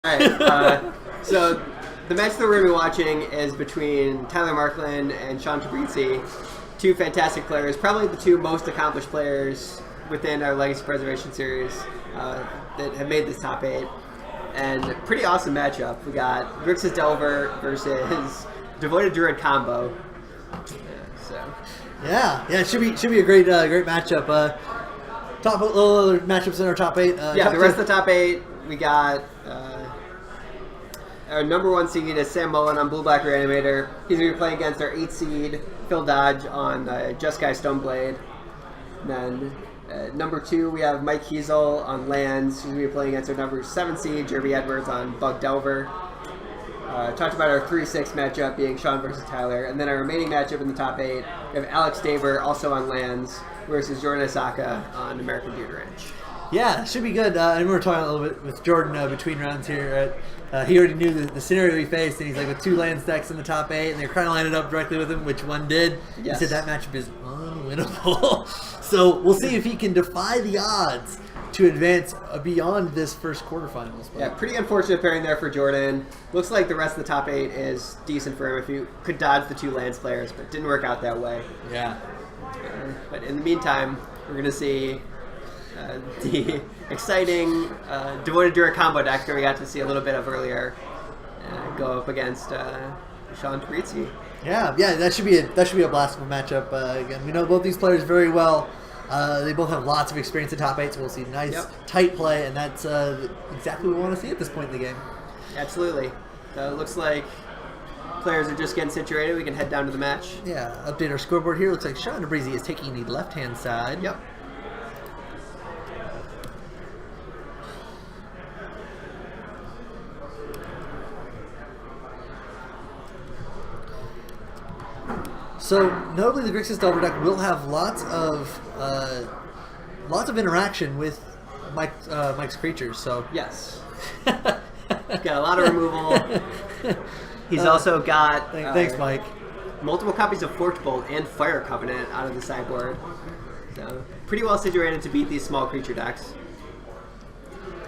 Alright, so the match that we're going to be watching is between Tyler Marklyn and Shawn Tabrizi, two fantastic players, probably the two most accomplished players within our Legacy Preservation series that have made this top 8. And pretty awesome matchup. We got Grixis Delver versus Devoted Druid combo. Yeah, it should be a great matchup. Top other matchups in our top 8. The rest of the top 8 we got. Our number 1 seed is Sam Mullen on Blue Black Reanimator. He's going to be playing against our 8 seed Phil Dodge on Jeskai Stoneblade. And then number 2 we have Mike Kiesel on Lands. He's going to be playing against our number 7 seed Jeremy Edwards on Bug Delver. Talked about our 3-6 matchup being Shawn versus Tyler. And then our remaining matchup in the top 8 we have Alex Daver also on Lands versus Jordan Asaka on American Dude Ranch. Yeah, it should be good. And we were talking a little bit with Jordan between rounds here. He already knew the scenario we faced, and he's like, with 2 land stacks in the top 8, and they're kind of lined up directly with him, which one did. Yes. He said that matchup is unwinnable. So we'll see if he can defy the odds to advance beyond this first quarterfinals. Yeah, pretty unfortunate pairing there for Jordan. Looks like the rest of the top 8 is decent for him if you could dodge the 2 lands players, but didn't work out that way. Yeah. But in the meantime, we're going to see the exciting Devoted Druid combo deck that we got to see a little bit of earlier go up against Shawn Tabrizi. Yeah, that should be a blast of a matchup. Again, we know both these players very well. They both have lots of experience in top 8, so we'll see nice, tight play, and that's exactly what we want to see at this point in the game. Absolutely. So it looks like players are just getting situated. We can head down to the match. Yeah, update our scoreboard here. Looks like Shawn Tabrizi is taking the left-hand side. Yep. So notably, the Grixis Delver deck will have lots of interaction with Mike's creatures. So yes, he's got a lot of removal. He's also got thanks, Mike. Multiple copies of Forked Bolt and Fire Covenant out of the sideboard. So pretty well situated to beat these small creature decks.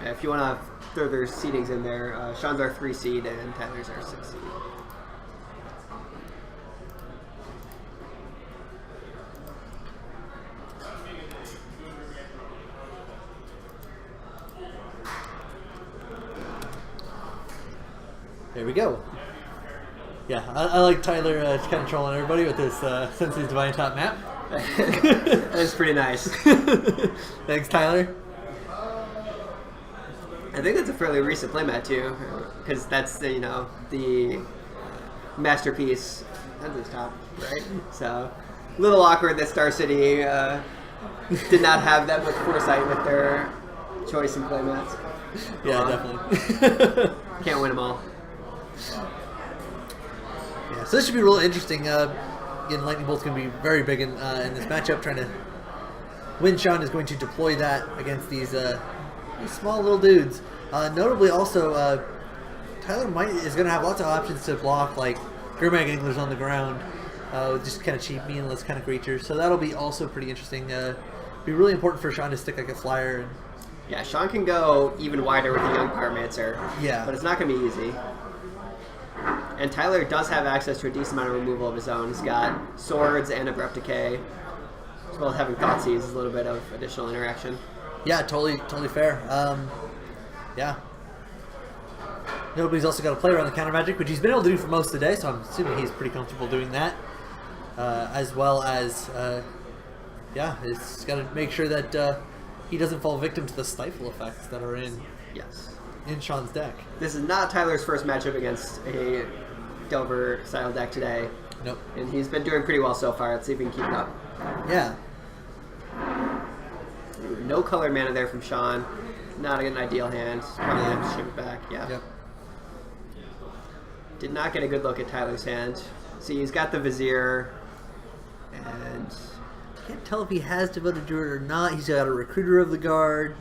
If you want to throw their seedings in there, Shawn's our 3 seed and Tyler's our 6 seed. There we go. Yeah, I like Tyler kind of trolling everybody with this Sensi's Divine Top map. That's pretty nice. Thanks, Tyler. I think that's a fairly recent playmat too, because that's the masterpiece at this top, right? So a little awkward that Star City did not have that much foresight with their choice in playmats. Yeah, definitely. Can't win them all. Yeah, so this should be real interesting. Again, Lightning Bolt's going to be very big in this matchup. Trying to win, Shawn is going to deploy that against these small little dudes. Notably, also, Tyler is going to have lots of options to block, like Gurmag Anglers on the ground, with just kind of cheap, meaningless kind of creatures. So that'll be also pretty interesting. Be really important for Shawn to stick like a flyer. And yeah, Shawn can go even wider with a Young Pyromancer. Yeah, but it's not going to be easy. And Tyler does have access to a decent amount of removal of his own. He's got Swords and Abrupt Decay, as well as having Thoughtseize is a little bit of additional interaction. Yeah, totally fair. Yeah. Nobody's also got to play around the counter magic, which he's been able to do for most of the day, so I'm assuming he's pretty comfortable doing that. As well as, he's got to make sure that he doesn't fall victim to the stifle effects that are in Shawn's deck. This is not Tyler's first matchup against a Delver style deck today. Nope. And he's been doing pretty well so far. Let's see if we can keep it up. Yeah. No colored mana there from Shawn. Not an ideal hand. Probably have to ship it back. Yeah. Yep. Did not get a good look at Tyler's hand. See, he's got the Vizier, and can't tell if he has Devoted Druid or not. He's got a Recruiter of the Guard.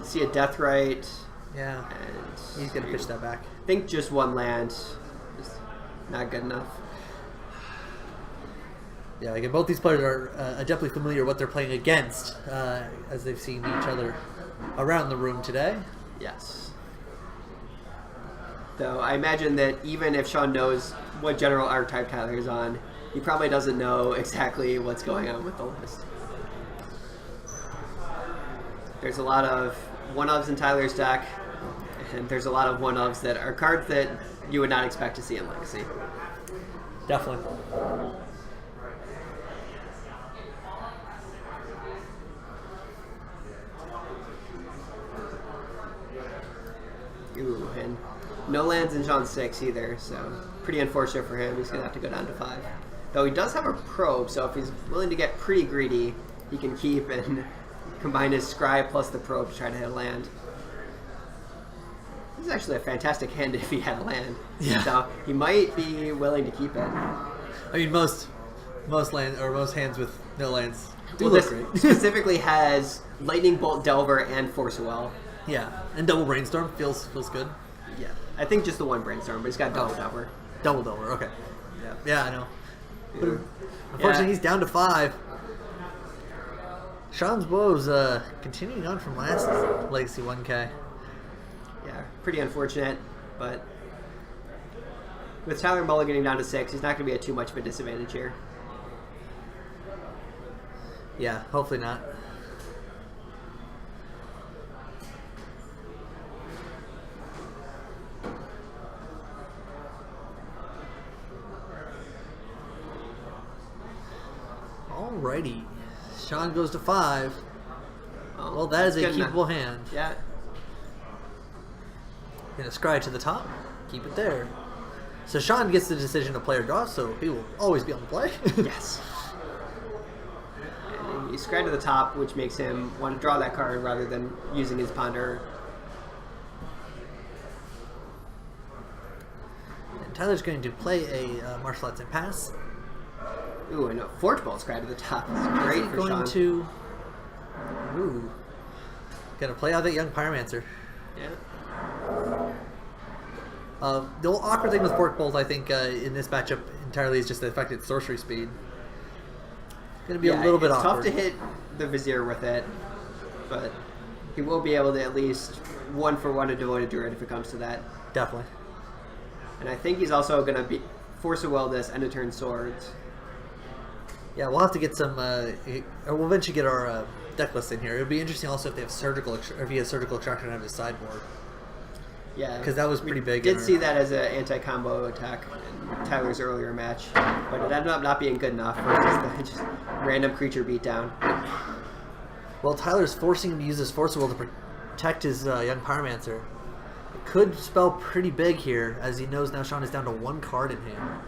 See a Deathrite. Yeah. And he's gonna pitch that back. I think just 1 land is not good enough. Yeah, again, both these players are adeptly familiar what they're playing against, as they've seen each other around the room today. Yes. Though I imagine that even if Shawn knows what general archetype Tyler is on, he probably doesn't know exactly what's going on with the list. There's a lot of one-ofs in Tyler's deck, and there's a lot of one-ofs that are cards that you would not expect to see in Legacy. Definitely. Ooh, and no lands in Shawn 6 either, so pretty unfortunate for him. He's going to have to go down to 5. Though he does have a probe, so if he's willing to get pretty greedy, he can keep and combine his Scry plus the probe to try to hit a land. This is actually a fantastic hand if he had a land. Yeah. So he might be willing to keep it. I mean, most hands with no lands do Well, look this great. specifically has Lightning Bolt, Delver, and Force of Will. Yeah, and double brainstorm feels good. Yeah, I think just the one Brainstorm, but he's got double Delver. Double Delver, okay. Yeah, I know. But Yeah. unfortunately, he's down to 5. Shawn's woes continuing on from last Legacy 1K. Yeah, pretty unfortunate, but with Tyler mulliganing down to 6, he's not going to be at too much of a disadvantage here. Yeah, hopefully not. Alrighty. Shawn goes to 5. Oh, Well, that is a that's good keepable enough. hand. Yeah, Gonna scry to the top. Keep it there. So Shawn gets the decision to play or draw, so he will always be on the play. yes. And he scryed to the top, which makes him want to draw that card rather than using his ponder. And Tyler's going to play a Martial Arts and Pass. Ooh, and a Forge Bolt scryed to the top. That's great for Going Shawn. to... Ooh. Gonna play out that Young Pyromancer. Yeah. The whole awkward thing with Fork Bolt, I think, in this matchup entirely is just the fact it's sorcery speed. Gonna be a little bit it's awkward. tough to hit the Vizier with it, but he will be able to at least 1-for-1 a Devoted Druid if it comes to that. Definitely. And I think he's also going to be Force of Will this End of Turn Swords. Yeah, we'll have to get some. We'll eventually get our deck list in here. It'll be interesting also if they have surgical, or if he has surgical extraction on his sideboard. Yeah, 'Cause that was pretty big We in did our- see that as an anti-combo attack in Tyler's earlier match, but it ended up not being good enough for just random creature beatdown. Well, Tyler's forcing him to use his Force of Will to protect his Young Pyromancer. It could spell pretty big here, as he knows now Shawn is down to 1 card in hand.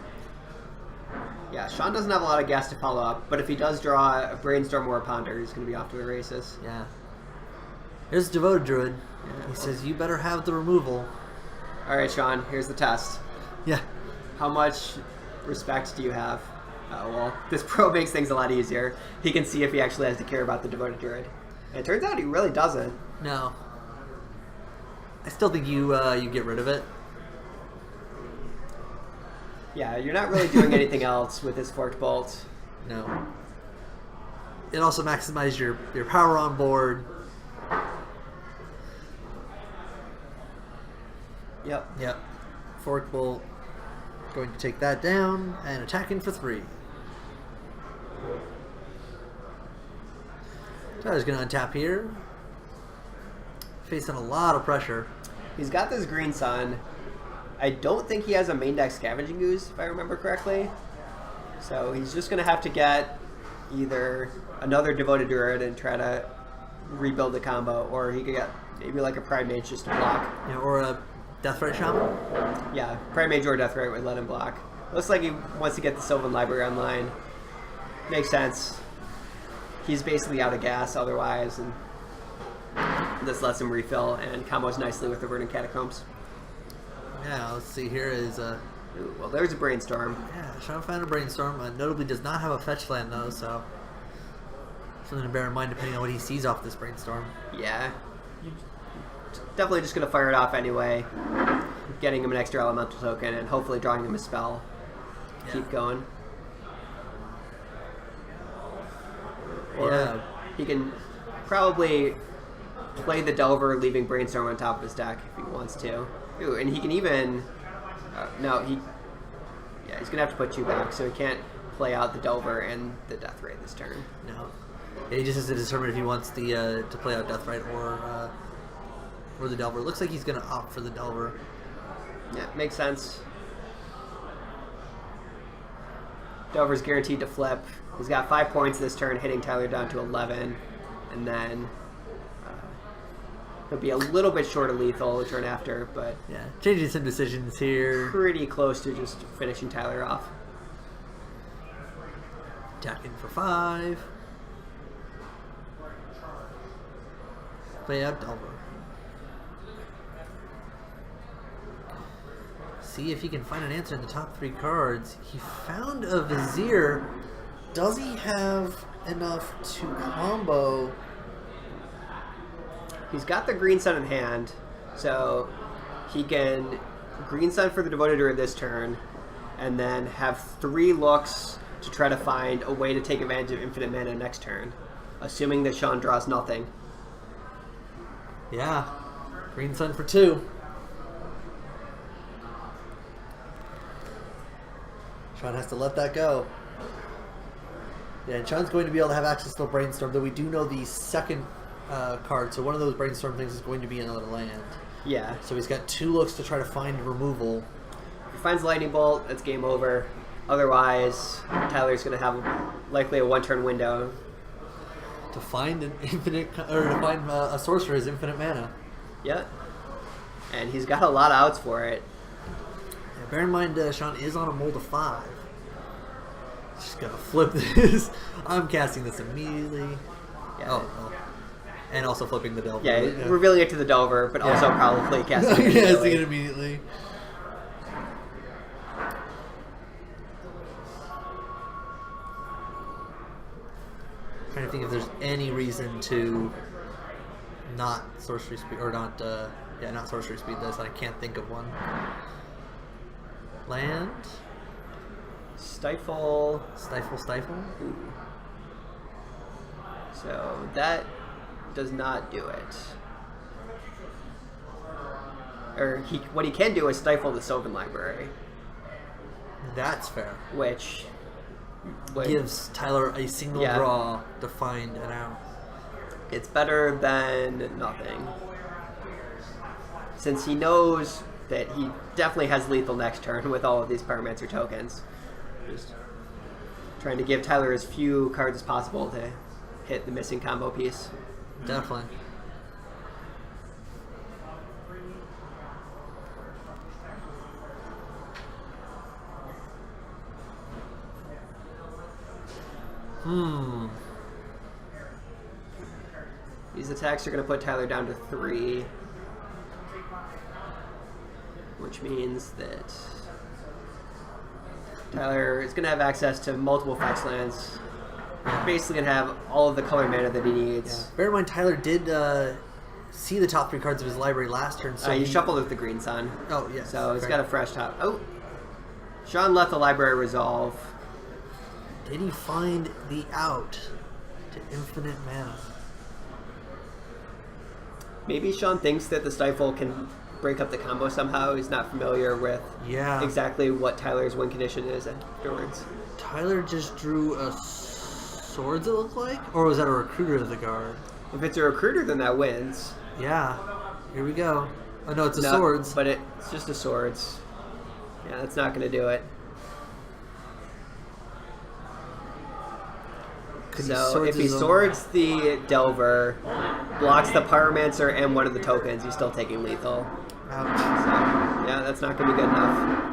Yeah, Shawn doesn't have a lot of gas to follow up, but if he does draw a Brainstorm or a Ponder, he's going to be off to the races. Yeah. Here's Devoted Druid. He says, you better have the removal. All right, Shawn, here's the test. Yeah. How much respect do you have? Well, this pro makes things a lot easier. He can see if he actually has to care about the Devoted Druid. And it turns out he really doesn't. No. I still think you get rid of it. Yeah, you're not really doing anything else with this Forked Bolt. No. It also maximizes your power on board. Yep. Fork Bolt going to take that down and attacking for 3. Tyler's going to untap here. Facing a lot of pressure. He's got this Green Sun. I don't think he has a main deck Scavenging Ooze, if I remember correctly. So he's just going to have to get either another Devoted Druid and try to rebuild the combo, or he could get maybe like a Prime Mage just to block. Yeah, or a Deathrite Shaman. Yeah, Prime Mage or Deathrite would let him block. Looks like he wants to get the Sylvan Library online. Makes sense. He's basically out of gas otherwise, and this lets him refill and combos nicely with the Verdant Catacombs. Yeah, let's see here is... Ooh, well, there's a Brainstorm. Yeah, Shawn found a Brainstorm. Notably does not have a fetch land though, so... something to bear in mind depending on what he sees off this Brainstorm. Yeah. Definitely just going to fire it off anyway. Getting him an extra elemental token and hopefully drawing him a spell. Yeah. Keep going. Or Yeah. he can probably play the Delver, leaving Brainstorm on top of his deck if he wants to. Ooh, and he can even... no, yeah, he's going to have to put 2 back, so he can't play out the Delver and the Death Ray this turn. No. Yeah, he just has to determine if he wants the to play out Death Right or the Delver. Looks like he's going to opt for the Delver. Yeah, makes sense. Delver's guaranteed to flip. He's got 5 points this turn, hitting Tyler down to 11. And then he'll be a little bit short of lethal the turn after, but... yeah, changing some decisions here. Pretty close to just finishing Tyler off. Attacking for 5. Play out Delver. See if he can find an answer in the top 3 cards. He found a Vizier. Does he have enough to combo? He's got the Green Sun in hand, so he can Green Sun for the Devoted Druid this turn, and then have 3 looks to try to find a way to take advantage of infinite mana next turn, assuming that Shawn draws nothing. Yeah, Green Sun for 2. Shawn has to let that go. Yeah, and Shawn's going to be able to have access to the Brainstorm, though we do know the second card, so one of those Brainstorm things is going to be another land. Yeah. So he's got 2 looks to try to find removal. If he finds Lightning Bolt, that's game over. Otherwise, Tyler's going to have likely a 1-turn window. To find an infinite, or to find a sorcerer's infinite mana. Yeah. And he's got a lot of outs for it. Yeah, bear in mind, Shawn is on a mold of 5. Just gotta flip this. I'm casting this immediately. Yeah. Oh, well. And also flipping the Delver. Yeah, revealing it to the Delver, but also probably casting it casting it immediately. Trying to think if there's any reason to not sorcery speed or not not sorcery speed this. I can't think of one. Land. Stifle. Stifle. Ooh. So that does not do it. Or what he can do is stifle the Sylvan Library. That's fair. Which gives Tyler a single draw to find an out. It's better than nothing. Since he knows that he definitely has lethal next turn with all of these Pyromancer tokens. Just trying to give Tyler as few cards as possible to hit the missing combo piece. Definitely. These attacks are going to put Tyler down to 3. Which means that Tyler is going to have access to multiple fetch lands. Basically going to have all of the color mana that he needs. Yeah. Bear in mind, Tyler did see the top 3 cards of his library last turn. So he shuffled with the Green Sun. Oh, yes. So he's got a fresh top. Oh! Shawn let the library resolve. Did he find the out to infinite mana? Maybe Shawn thinks that the Stifle can break up the combo somehow. He's not familiar with exactly what Tyler's win condition is afterwards. Tyler just drew a Swords, it looked like? Or was that a Recruiter of the Guard? If it's a Recruiter, then that wins. Yeah. Here we go. Oh, no, it's a Swords. But it's just a Swords. Yeah, that's not going to do it. So if he swords the Delver, blocks the Pyromancer and one of the tokens, he's still taking lethal. Ouch. So, yeah, that's not going to be good enough.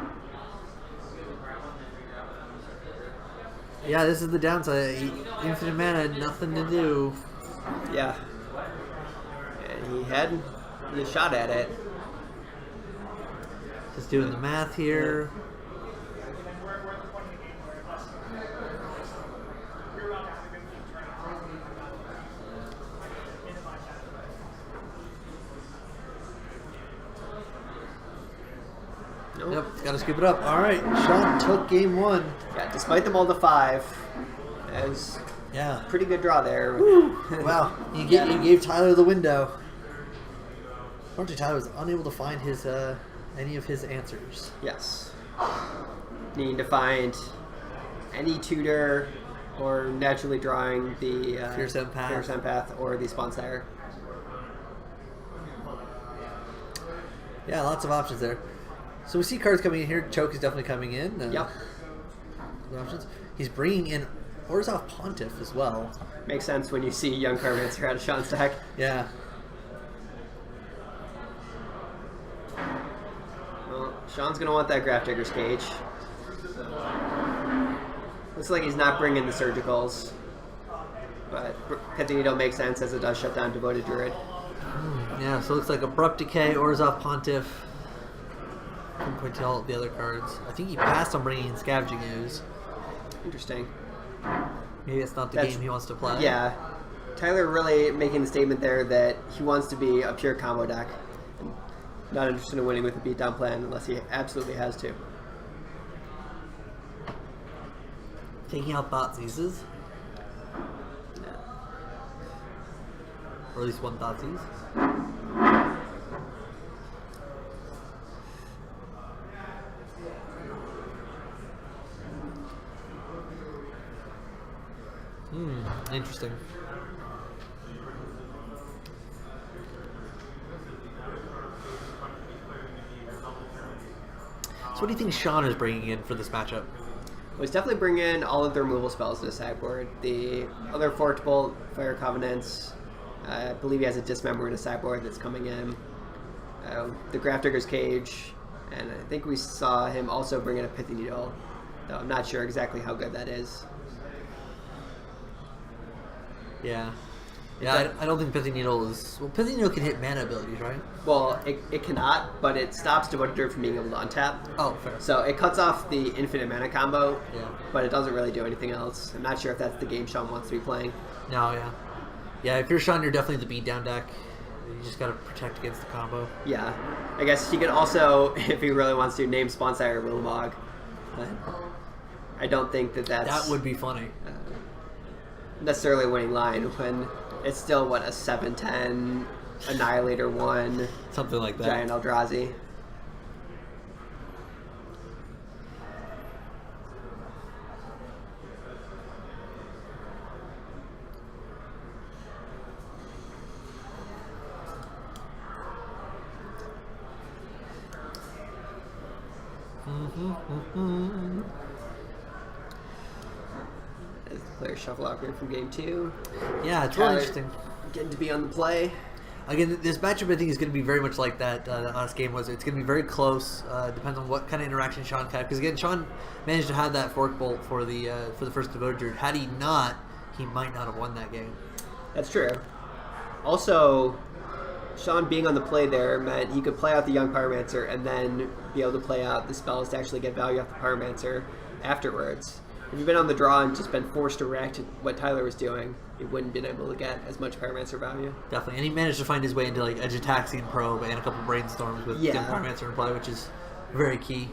Yeah, this is the downside. Infinite mana, nothing to do. Yeah. And he had a shot at it. Just doing the math here. Yep, gotta scoop it up. All right, Shawn took game 1. Yeah, despite the mold of 5, that was pretty good draw there. Wow, you gave Tyler the window. Unfortunately, Tyler was unable to find his any of his answers. Yes. Needing to find any tutor or naturally drawing the Fierce Empath or the Sponsire. Yeah, lots of options there. So we see cards coming in here. Choke is definitely coming in. Yep. Other options. He's bringing in Orzhov Pontiff as well. Makes sense when you see Young Cardmancer out of Shawn's deck. Yeah. Well, Shawn's going to want that Grafdigger's Cage. Looks like he's not bringing the Surgicals. But Pithy Needle makes sense as it does shut down Devoted Druid. Yeah, so it looks like Abrupt Decay, Orzhov Pontiff. Couldn't quite tell the other cards. I think he passed on bringing in Scavenging Ooze. Interesting. Maybe it's not the game he wants to play. Yeah. Tyler really making the statement there that he wants to be a pure combo deck. And not interested in winning with a beatdown plan unless he absolutely has to. Taking out Thoughtseizes. Or at least one Thoughtseize. Interesting. So what do you think Shawn is bringing in for this matchup? Well, he's definitely bringing in all of the removal spells to the sideboard. The other Forked Bolt, Fire Covenants, I believe he has a Dismember in the sideboard that's coming in. The Grafdigger's Cage, and I think we saw him also bring in a Pithy Needle, though I'm not sure exactly how good that is. Yeah. Yeah, I don't think Pithy Needle is... Well, Pithy Needle can hit mana abilities, right? Well, it cannot, but it stops Devoted Druid from being able to untap. Oh, fair. So it cuts off the infinite mana combo, Yeah. but it doesn't really do anything else. I'm not sure if that's the game Shawn wants to be playing. No, yeah. Yeah, if you're Shawn, you're definitely the beatdown deck. You just gotta protect against the combo. Yeah. I guess he could also, if he really wants to, name Sponsire Willowmog. But I don't think that's... That would be funny. Necessarily a winning line when it's still, what, a 7/10 Annihilator 1 Something like that. Giant Eldrazi. As the players shuffle out here from game 2. Yeah, it's really interesting. Getting to be on the play. Again, this matchup I think is going to be very much like that last game was. It's going to be very close. Depends on what kind of interaction Shawn had. Because again, Shawn managed to have that Fork Bolt for the first Devoted Druid. Had he not, he might not have won that game. That's true. Also, Shawn being on the play there meant he could play out the Young Pyromancer and then be able to play out the spells to actually get value off the Pyromancer afterwards. If you've been on the draw and just been forced to react to what Tyler was doing, you wouldn't have been able to get as much Pyromancer value. Definitely. And he managed to find his way into like Edge Taxi and Probe and a couple Brainstorms with Young Pyromancer in play, which is very key.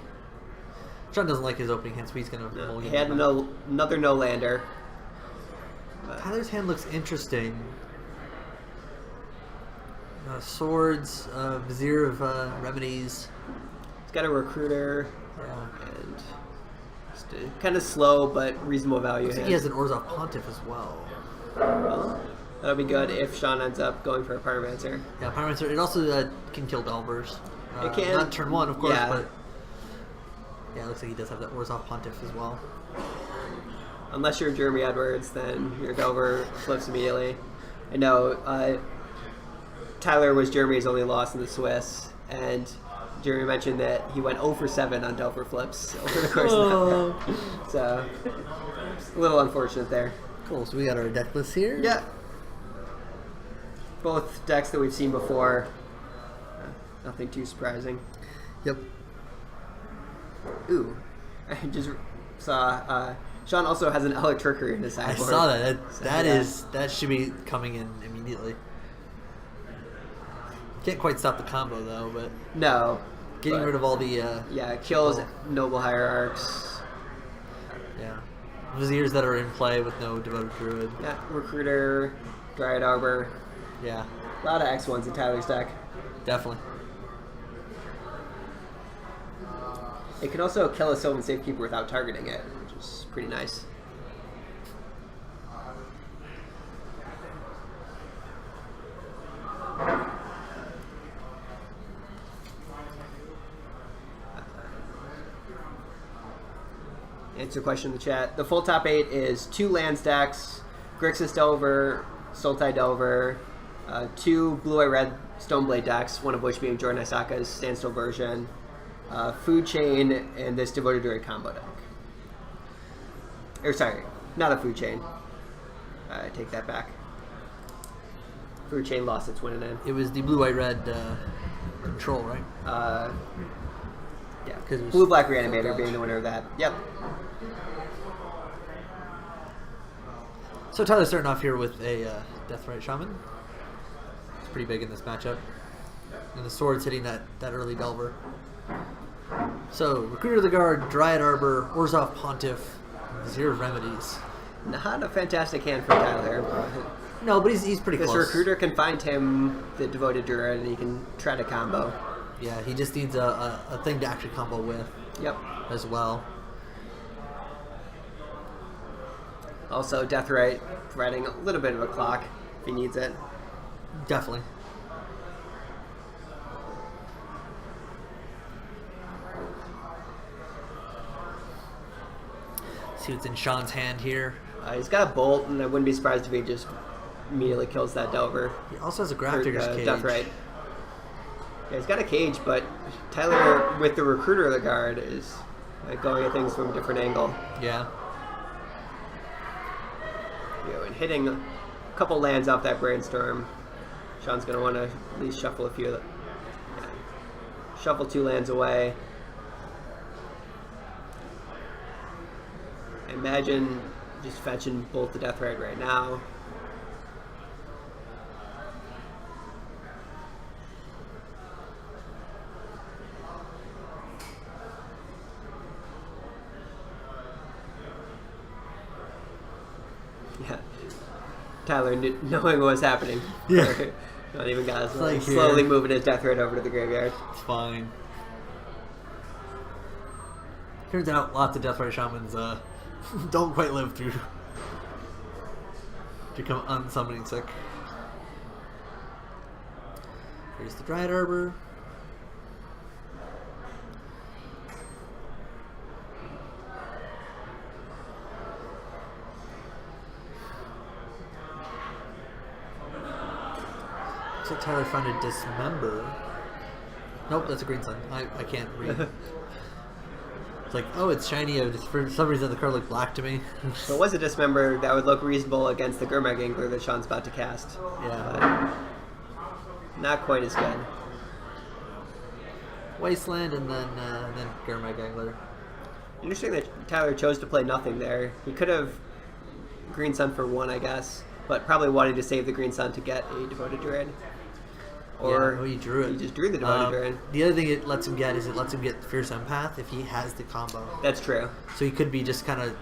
Shawn doesn't like his opening hand, so he's going to... He had another no-lander. Tyler's hand looks interesting. Swords, Vizier of Remedies. He's got a Recruiter. Yeah. And just kind of slow, but reasonable value. I think he has an Orzhov Pontiff as well. Well, that'll be good if Shawn ends up going for a Pyromancer. Yeah, Pyromancer. It also can kill Delvers. It can. Not turn 1, of course, Yeah. but... Yeah, it looks like he does have that Orzhov Pontiff as well. Unless you're Jeremy Edwards, then your Delver flips immediately. I know Tyler was Jeremy's only loss in the Swiss, and Jeremy mentioned that he went 0 for 7 on Delver flips over the course of that. So, a little unfortunate there. Cool, so we got our deck list here. Yeah. Both decks that we've seen before. Nothing too surprising. Yep. Ooh, I just saw Shawn also has an Electrickery in his sideboard. I saw that. That should be coming in immediately. Can't quite stop the combo though, but No. getting rid of all the yeah, it kills Noble Hierarchs. yeah Viziers that are in play with no Devoted Druid. Yeah, Recruiter, Dryad Arbor. Yeah. A lot of X1s in Tyler's deck. Definitely. It can also kill a Sylvan Safekeeper without targeting it, which is pretty nice. Answer a question in the chat. The full top 8 is 2 land stacks, Grixis Delver, Sultai Delver, 2 blue-eye-red Stoneblade decks, one of which being Jordan Isaka's Standstill version, Food Chain, and this Devoted Druid combo deck. Or sorry, not a Food Chain. I take that back. Food Chain lost its winning in. It was the blue-white-red control, right? Yeah, because Blue-Black Reanimator being the winner of that. Yep. So Tyler's starting off here with a Deathrite Shaman. It's pretty big in this matchup. And the sword's hitting that early Delver. So, Recruiter of the Guard, Dryad Arbor, Orzhov Pontiff, Zero Remedies. Not a fantastic hand for Tyler. No, but he's pretty close. This Recruiter can find him the Devoted Druid and he can try to combo. Yeah, he just needs a thing to actually combo with. Yep. As well. Also, Deathrite providing a little bit of a clock if he needs it. Definitely. See what's in Shawn's hand here. He's got a Bolt, and I wouldn't be surprised if he just immediately kills that Delver. He also has a Grafdigger's Cage. Deathrite. Yeah, he's got a cage, but Tyler, with the Recruiter of the Guard, is going at things from a different angle. Yeah. And hitting a couple lands off that Brainstorm. Shawn's going to want to at least shuffle a few. Yeah. Shuffle 2 lands away. Imagine just fetching Bolt the Deathrite right now. Yeah, Tyler knowing what was happening. Yeah. Not even guys. Like slowly moving his Deathrite over to the graveyard. It's fine. Turns out lots of Deathrite Shamans don't quite live through become unsummoning sick. Here's the Dryad Arbor. Looks like Tyler found a Dismember. Nope, that's a Green Sun. I can't read. It's like, oh, it's shiny. For some reason, the card looked black to me. So it was a Dismember that would look reasonable against the Gurmag Angler that Shawn's about to cast. Yeah. But not quite as good. Wasteland and then Gurmag Angler. Interesting that Tyler chose to play nothing there. He could have Green Sun for 1, I guess, but probably wanted to save the Green Sun to get a Devoted Druid. Or he drew it. He just drew the Devoted Druid. The other thing it lets him get is it lets him get Fierce Empath if he has the combo. That's true. So he could be just kind of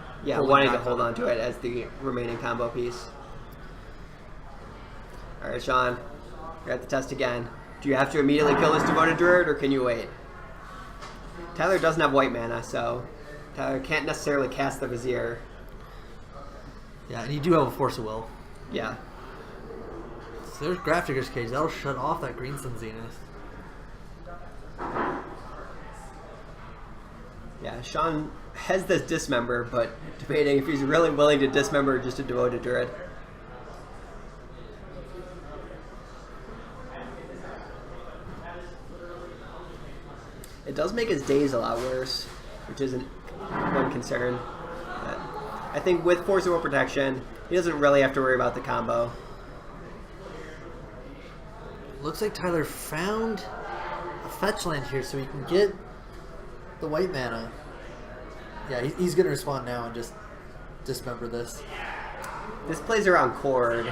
wanting to hold on to it as the remaining combo piece. All right, Shawn, you're at the test again. Do you have to immediately kill this Devoted Druid, or can you wait? Tyler doesn't have white mana, so Tyler can't necessarily cast the Vizier. Yeah, and you do have a Force of Will. Yeah. So there's Grafdigger's Cage. That'll shut off that Green Sun Zenith. Yeah, Shawn has this Dismember, but debating if he's really willing to Dismember just a Devoted Druid. It does make his days a lot worse, which isn't one concern. But I think with Force of Will Protection, he doesn't really have to worry about the combo. Looks like Tyler found a fetch land here so he can get the white mana. Yeah, he's going to respond now and just Dismember this. This plays around Chord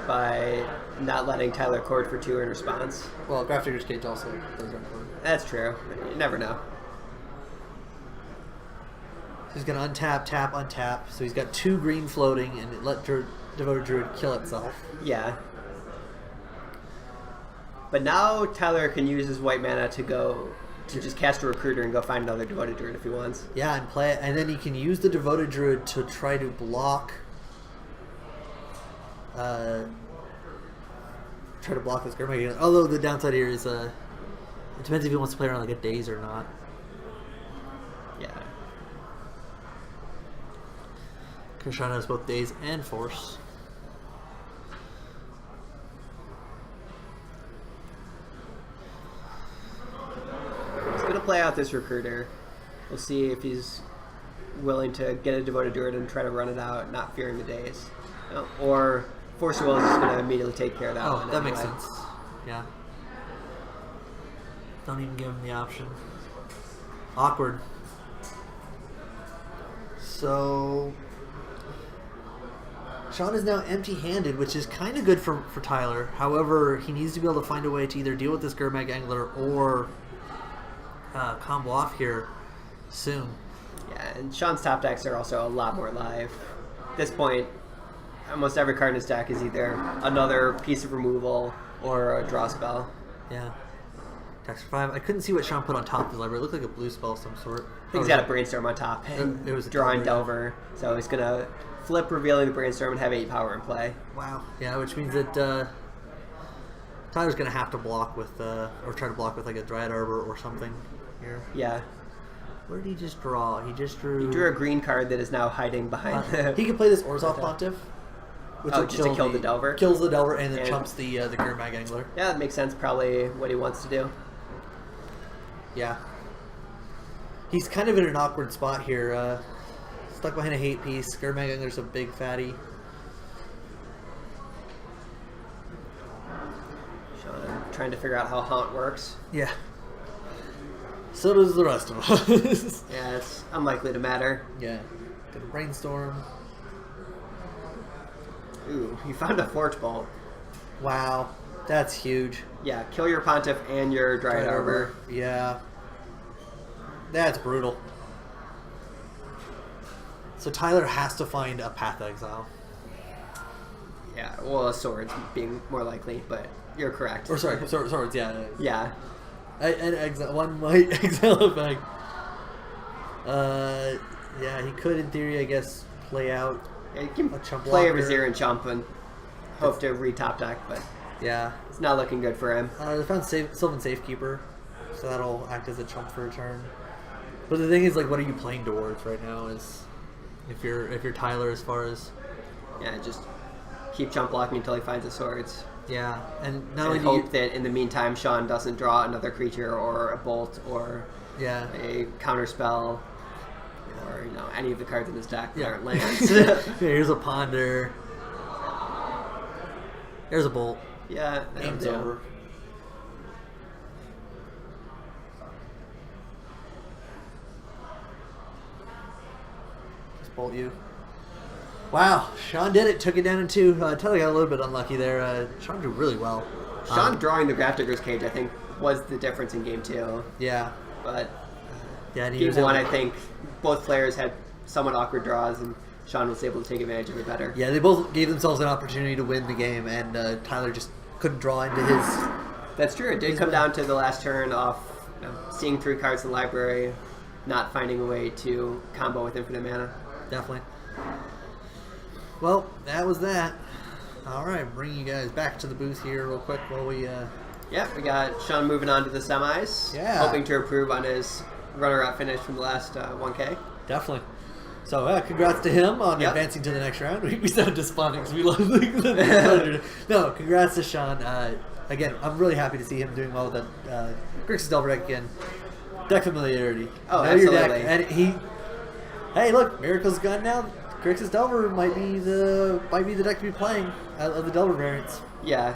by not letting Tyler Chord for 2 in response. Well, Grafdigger's Cage also plays around Chord. That's true. You never know. So he's going to untap, tap, untap. So he's got 2 green floating and let Devoted Druid kill itself. Yeah. But now Tyler can use his white mana to just cast a Recruiter and go find another Devoted Druid if he wants. Yeah, and play it, and then he can use the Devoted Druid to try to block. Try to block this Gurmag. Although the downside here is, it depends if he wants to play around like a Daze or not. Yeah. Because Shawn has both Daze and Force. He's going to play out this Recruiter. We'll see if he's willing to get a Devoted Druid and try to run it out, not fearing the Daze. Or Force Will is just going to immediately take care of that one. Oh, that anyway. makes sense. Yeah. Don't even give him the option. Awkward. So Shawn is now empty-handed, which is kind of good for Tyler. However, he needs to be able to find a way to either deal with this Gurmag Angler or combo off here soon. Yeah, and Shawn's top decks are also a lot more live. At this point, almost every card in his deck is either another piece of removal or a draw spell. Yeah. Tax for 5. I couldn't see what Shawn put on top of his library. It looked like a blue spell of some sort. I think he's got a Brainstorm on top. It was a drawing Delver. So he's going to flip, revealing the Brainstorm, and have 8 power in play. Wow. Yeah, which means that Tyler's going to have to block with, or try to block with like a Dryad Arbor or something here. Yeah. What did he just draw? He just drew... He drew a green card that is now hiding behind the... He could play this Orzhov Pontiff. Which will just to kill the Delver? Kills the Delver and then chumps the Gurmag Angler. Yeah, that makes sense. Probably what he wants to do. Yeah. He's kind of in an awkward spot here. Stuck behind a hate piece. Gurmag Angler's a big fatty. Shawn trying to figure out how Haunt works. Yeah. So does the rest of us. Yeah, it's unlikely to matter. Yeah. Got a Brainstorm. Ooh, you found a Forge Bolt. Wow. That's huge. Yeah, kill your Pontiff and your Dryad Arbor. Yeah. That's brutal. So Tyler has to find a Path Exile. Yeah, well, a Swords being more likely, but you're correct. Or sorry, swords, yeah. Yeah. An exile, one might exile effect. Yeah, he could, in theory, I guess, play out Yeah, you can a chump play a blocker. Vizier and Chump and hope to re-top deck, but Yeah. it's not looking good for him. They found Sylvan Safekeeper, so that'll act as a chump for a turn. But the thing is, like, what are you playing towards right now? Is if you're Tyler, as far as Yeah, just keep Chump blocking until he finds the Swords. yeah, and not And only do hope you, that in the meantime Shawn doesn't draw another creature or a bolt or yeah, a counter spell or any of the cards in his deck that aren't lands. Here's a Ponder. There's a Bolt. Yeah, Game's that'll do. over. Just Bolt you. Wow, Shawn did it. Took it down in 2. Tyler got a little bit unlucky there. Shawn did really well. Shawn drawing the Grafdigger's Cage, I think, was the difference in game 2. Yeah. But Yeah, and he game was 1, able- I think both players had somewhat awkward draws, and Shawn was able to take advantage of it better. Yeah, they both gave themselves an opportunity to win the game, and Tyler just couldn't draw into his... That's true. It did come down to the last turn off seeing 3 cards in the library, not finding a way to combo with infinite mana. Definitely. Well, that was that. All right, bring you guys back to the booth here real quick while we... Yeah, we got Shawn moving on to the semis. Yeah. Hoping to improve on his runner-up finish from the last 1K. Definitely. So, congrats to him on Yep. advancing to the next round. We sound despondent because we love the No, congrats to Shawn. Again, I'm really happy to see him doing well with that Grixis Delver deck again. Deck familiarity. Oh, Know your absolutely. deck. And hey, look, Miracle's gone now. Grixis Delver might be the deck to be playing of the Delver variants. Yeah.